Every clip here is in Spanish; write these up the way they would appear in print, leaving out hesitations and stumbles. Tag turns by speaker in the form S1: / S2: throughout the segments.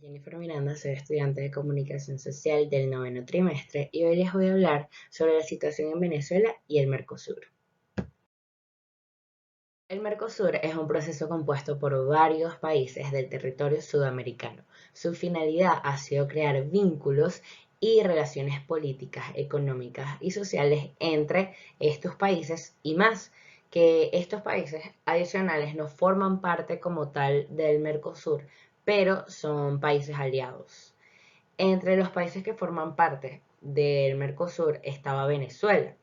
S1: Jennifer Miranda, soy estudiante de Comunicación Social del noveno trimestre y hoy les voy a hablar sobre la situación en Venezuela y el Mercosur. El Mercosur es un proceso compuesto por varios países del territorio sudamericano. Su finalidad ha sido crear vínculos y relaciones políticas, económicas y sociales entre estos países y más que estos países adicionales no forman parte como tal del Mercosur, pero son países aliados. Entre los países que forman parte del Mercosur estaba Venezuela,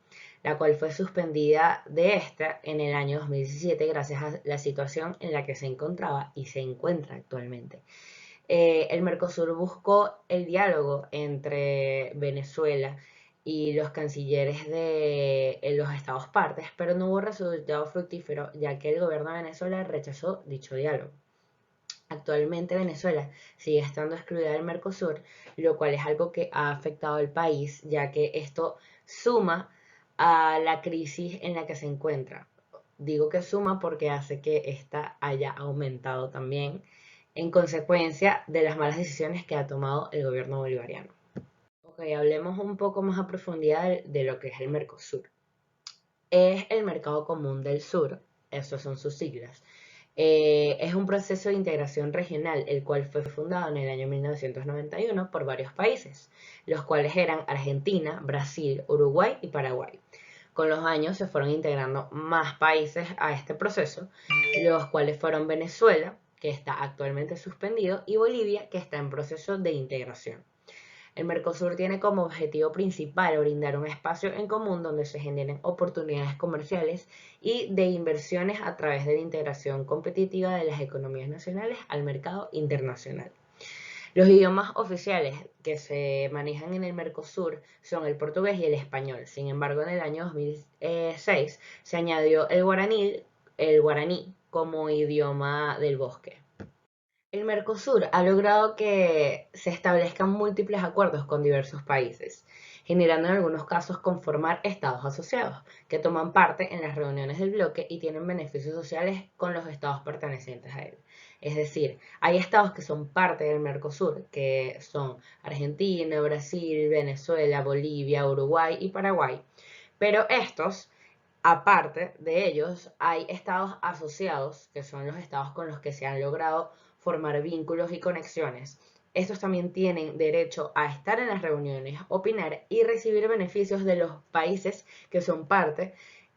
S1: la cual fue suspendida de esta en el año 2017 gracias a la situación en la que se encontraba y se encuentra actualmente. El Mercosur buscó el diálogo entre Venezuela y los cancilleres de los estados partes, pero no hubo resultado fructífero ya que el gobierno de Venezuela rechazó dicho diálogo. Actualmente Venezuela sigue estando excluida del Mercosur, lo cual es algo que ha afectado al país, ya que esto suma a la crisis en la que se encuentra. Digo que suma porque hace que ésta haya aumentado también en consecuencia de las malas decisiones que ha tomado el gobierno bolivariano. Ok, hablemos un poco más a profundidad de lo que es el Mercosur. Es el Mercado Común del Sur, esas son sus siglas. Es un proceso de integración regional, el cual fue fundado en el año 1991 por varios países, los cuales eran Argentina, Brasil, Uruguay y Paraguay. Con los años se fueron integrando más países a este proceso, los cuales fueron Venezuela, que está actualmente suspendido, y Bolivia, que está en proceso de integración. El Mercosur tiene como objetivo principal brindar un espacio en común donde se generen oportunidades comerciales y de inversiones a través de la integración competitiva de las economías nacionales al mercado internacional. Los idiomas oficiales que se manejan en el Mercosur son el portugués y el español. Sin embargo, en el año 2006 se añadió el guaraní como idioma del bosque. El Mercosur ha logrado que se establezcan múltiples acuerdos con diversos países, generando en algunos casos conformar estados asociados, que toman parte en las reuniones del bloque y tienen beneficios sociales con los estados pertenecientes a él. Es decir, hay estados que son parte del Mercosur, que son Argentina, Brasil, Venezuela, Bolivia, Uruguay y Paraguay, pero estos aparte de ellos, hay estados asociados, que son los estados con los que se han logrado formar vínculos y conexiones. Estos también tienen derecho a estar en las reuniones, opinar y recibir beneficios de los países que son parte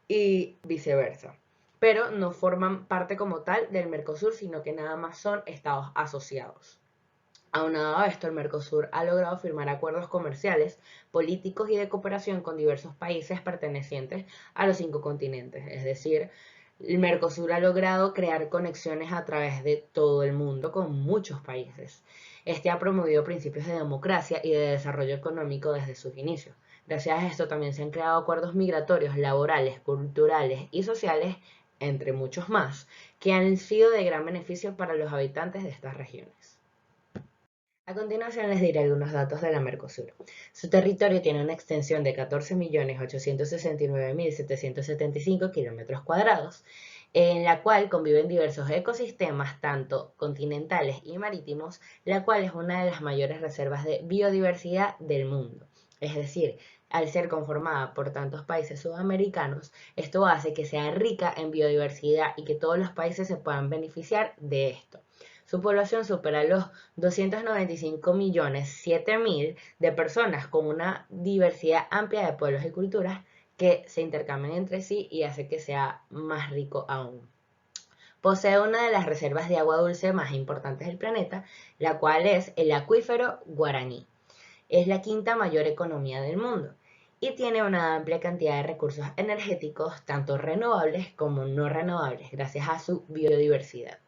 S1: y viceversa. Pero no forman parte como tal del Mercosur, sino que nada más son estados asociados. Aunado a esto, el Mercosur ha logrado firmar acuerdos comerciales, políticos y de cooperación con diversos países pertenecientes a los 5 continentes. Es decir, el Mercosur ha logrado crear conexiones a través de todo el mundo con muchos países. Este ha promovido principios de democracia y de desarrollo económico desde sus inicios. Gracias a esto también se han creado acuerdos migratorios, laborales, culturales y sociales, entre muchos más, que han sido de gran beneficio para los habitantes de estas regiones. A continuación les diré algunos datos de la Mercosur. Su territorio tiene una extensión de 14.869.775 kilómetros cuadrados, en la cual conviven diversos ecosistemas, tanto continentales y marítimos, la cual es una de las mayores reservas de biodiversidad del mundo. Es decir, al ser conformada por tantos países sudamericanos, esto hace que sea rica en biodiversidad y que todos los países se puedan beneficiar de esto. Su población supera los 295.007.000 de personas con una diversidad amplia de pueblos y culturas que se intercambian entre sí y hace que sea más rico aún. Posee una de las reservas de agua dulce más importantes del planeta, la cual es el acuífero Guaraní. Es la quinta mayor economía del mundo y tiene una amplia cantidad de recursos energéticos, tanto renovables como no renovables, gracias a su biodiversidad.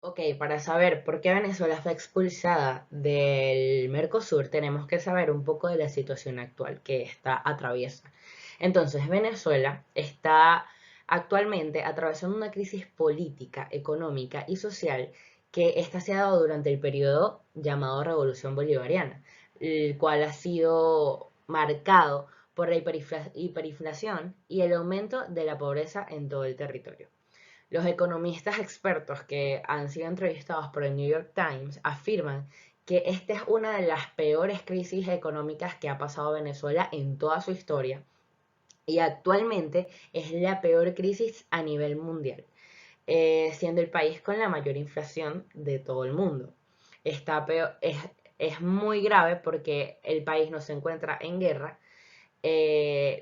S1: Ok, para saber por qué Venezuela fue expulsada del Mercosur, tenemos que saber un poco de la situación actual que está atraviesa. Entonces, Venezuela está actualmente atravesando una crisis política, económica y social que esta se ha dado durante el periodo llamado Revolución Bolivariana, el cual ha sido marcado por la hiperinflación y el aumento de la pobreza en todo el territorio. Los economistas expertos que han sido entrevistados por el New York Times afirman que esta es una de las peores crisis económicas que ha pasado Venezuela en toda su historia y actualmente es la peor crisis a nivel mundial, siendo el país con la mayor inflación de todo el mundo. Está peor, es muy grave porque el país no se encuentra en guerra,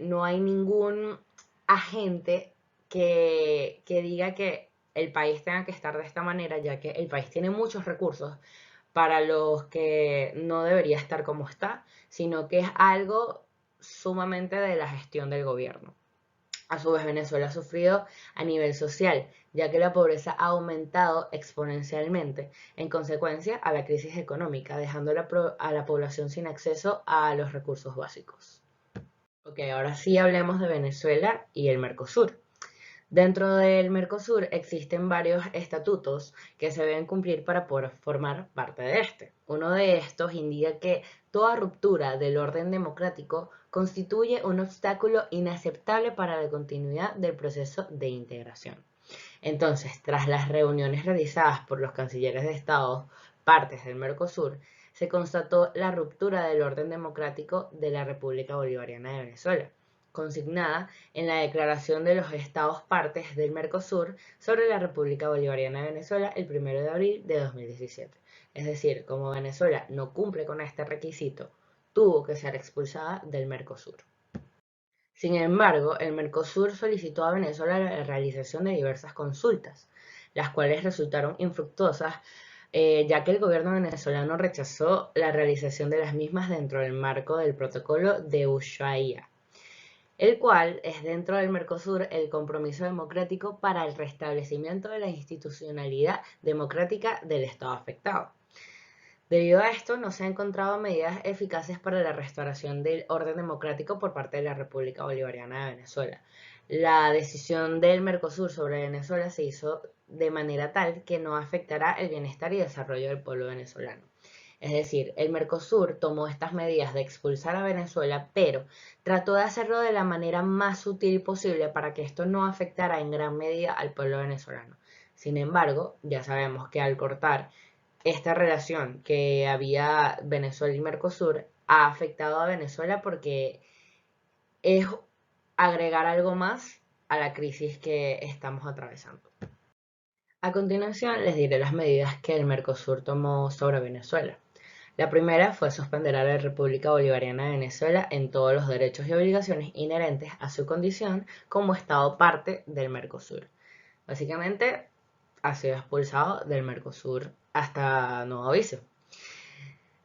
S1: no hay ningún agente que diga que el país tenga que estar de esta manera, ya que el país tiene muchos recursos para los que no debería estar como está, sino que es algo sumamente de la gestión del gobierno. A su vez, Venezuela ha sufrido a nivel social, ya que la pobreza ha aumentado exponencialmente en consecuencia a la crisis económica, dejando a la población sin acceso a los recursos básicos. Ok, ahora sí hablemos de Venezuela y el Mercosur. Dentro del Mercosur existen varios estatutos que se deben cumplir para poder formar parte de este. Uno de estos indica que toda ruptura del orden democrático constituye un obstáculo inaceptable para la continuidad del proceso de integración. Entonces, tras las reuniones realizadas por los cancilleres de Estados partes del Mercosur, se constató la ruptura del orden democrático de la República Bolivariana de Venezuela, consignada en la Declaración de los Estados partes del Mercosur sobre la República Bolivariana de Venezuela el 1 de abril de 2017. Es decir, como Venezuela no cumple con este requisito, tuvo que ser expulsada del Mercosur. Sin embargo, el Mercosur solicitó a Venezuela la realización de diversas consultas, las cuales resultaron infructuosas, ya que el gobierno venezolano rechazó la realización de las mismas dentro del marco del protocolo de Ushuaia, el cual es dentro del Mercosur el compromiso democrático para el restablecimiento de la institucionalidad democrática del Estado afectado. Debido a esto, no se han encontrado medidas eficaces para la restauración del orden democrático por parte de la República Bolivariana de Venezuela. La decisión del Mercosur sobre Venezuela se hizo de manera tal que no afectará el bienestar y desarrollo del pueblo venezolano. Es decir, el Mercosur tomó estas medidas de expulsar a Venezuela, pero trató de hacerlo de la manera más sutil posible para que esto no afectara en gran medida al pueblo venezolano. Sin embargo, ya sabemos que al cortar esta relación que había Venezuela y Mercosur ha afectado a Venezuela porque es agregar algo más a la crisis que estamos atravesando. A continuación les diré las medidas que el Mercosur tomó sobre Venezuela. La primera fue suspender a la República Bolivariana de Venezuela en todos los derechos y obligaciones inherentes a su condición como Estado parte del Mercosur. Básicamente ha sido expulsado del Mercosur hasta nuevo aviso.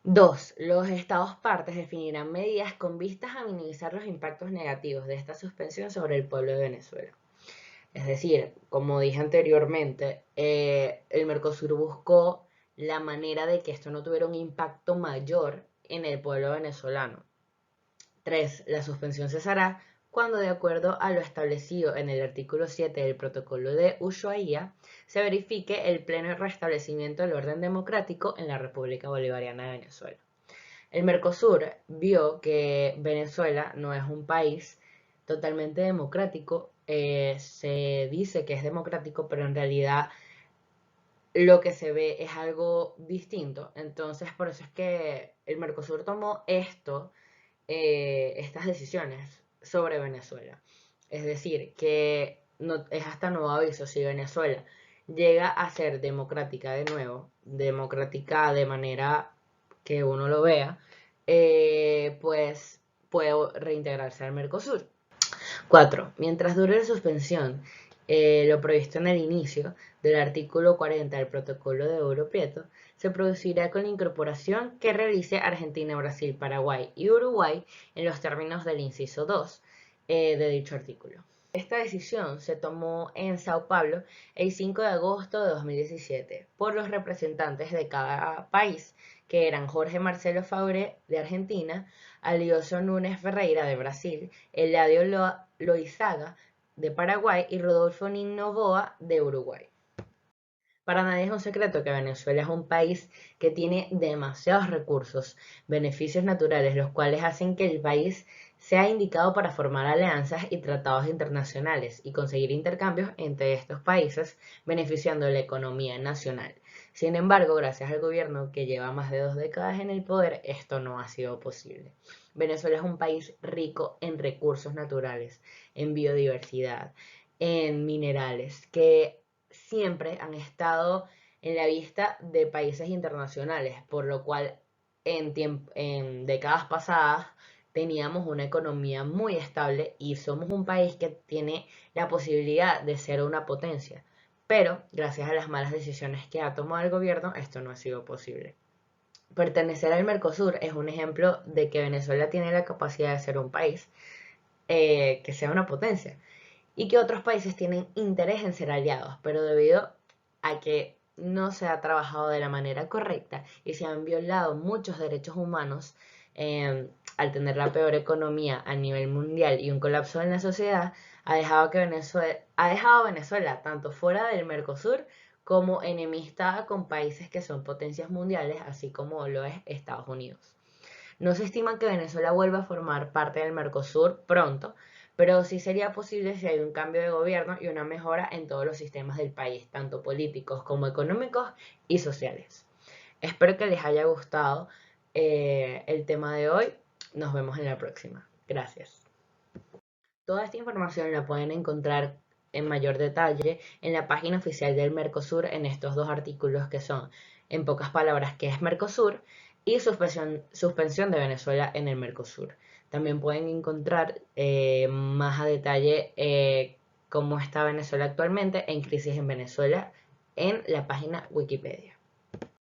S1: 2. Los Estados partes definirán medidas con vistas a minimizar los impactos negativos de esta suspensión sobre el pueblo de Venezuela. Es decir, como dije anteriormente, el Mercosur buscó la manera de que esto no tuviera un impacto mayor en el pueblo venezolano. 3. La suspensión cesará cuando, de acuerdo a lo establecido en el artículo 7 del protocolo de Ushuaia, se verifique el pleno restablecimiento del orden democrático en la República Bolivariana de Venezuela. El Mercosur vio que Venezuela no es un país totalmente democrático, se dice que es democrático, pero en realidad lo que se ve es algo distinto. Entonces, por eso es que el Mercosur tomó estas decisiones sobre Venezuela. Es decir, que no, es hasta nuevo aviso si Venezuela llega a ser democrática de nuevo, democrática de manera que uno lo vea, pues puede reintegrarse al Mercosur. 4. Mientras dure la suspensión, lo previsto en el inicio del artículo 40 del protocolo de Oro Prieto, se producirá con la incorporación que realice Argentina, Brasil, Paraguay y Uruguay en los términos del inciso 2 de dicho artículo. Esta decisión se tomó en Sao Paulo el 5 de agosto de 2017 por los representantes de cada país, que eran Jorge Marcelo Faure de Argentina, Alioso Núñez Ferreira de Brasil, Eladio Loizaga de Paraguay y Rodolfo Noboa de Uruguay. Para nadie es un secreto que Venezuela es un país que tiene demasiados recursos, beneficios naturales, los cuales hacen que el país sea indicado para formar alianzas y tratados internacionales y conseguir intercambios entre estos países, beneficiando la economía nacional. Sin embargo, gracias al gobierno que lleva más de 2 décadas en el poder, esto no ha sido posible. Venezuela es un país rico en recursos naturales, en biodiversidad, en minerales, que siempre han estado en la vista de países internacionales, por lo cual en décadas pasadas teníamos una economía muy estable y somos un país que tiene la posibilidad de ser una potencia. Pero, gracias a las malas decisiones que ha tomado el gobierno, esto no ha sido posible. Pertenecer al Mercosur es un ejemplo de que Venezuela tiene la capacidad de ser un país que sea una potencia y que otros países tienen interés en ser aliados, pero debido a que no se ha trabajado de la manera correcta y se han violado muchos derechos humanos, al tener la peor economía a nivel mundial y un colapso en la sociedad, ha dejado a Venezuela tanto fuera del Mercosur como enemistada con países que son potencias mundiales, así como lo es Estados Unidos. No se estima que Venezuela vuelva a formar parte del Mercosur pronto, pero sí sería posible si hay un cambio de gobierno y una mejora en todos los sistemas del país, tanto políticos como económicos y sociales. Espero que les haya gustado el tema de hoy. Nos vemos en la próxima. Gracias. Toda esta información la pueden encontrar en mayor detalle en la página oficial del Mercosur en estos 2 artículos que son, en pocas palabras, qué es Mercosur y suspensión de Venezuela en el Mercosur. También pueden encontrar más a detalle cómo está Venezuela actualmente en crisis en Venezuela en la página Wikipedia.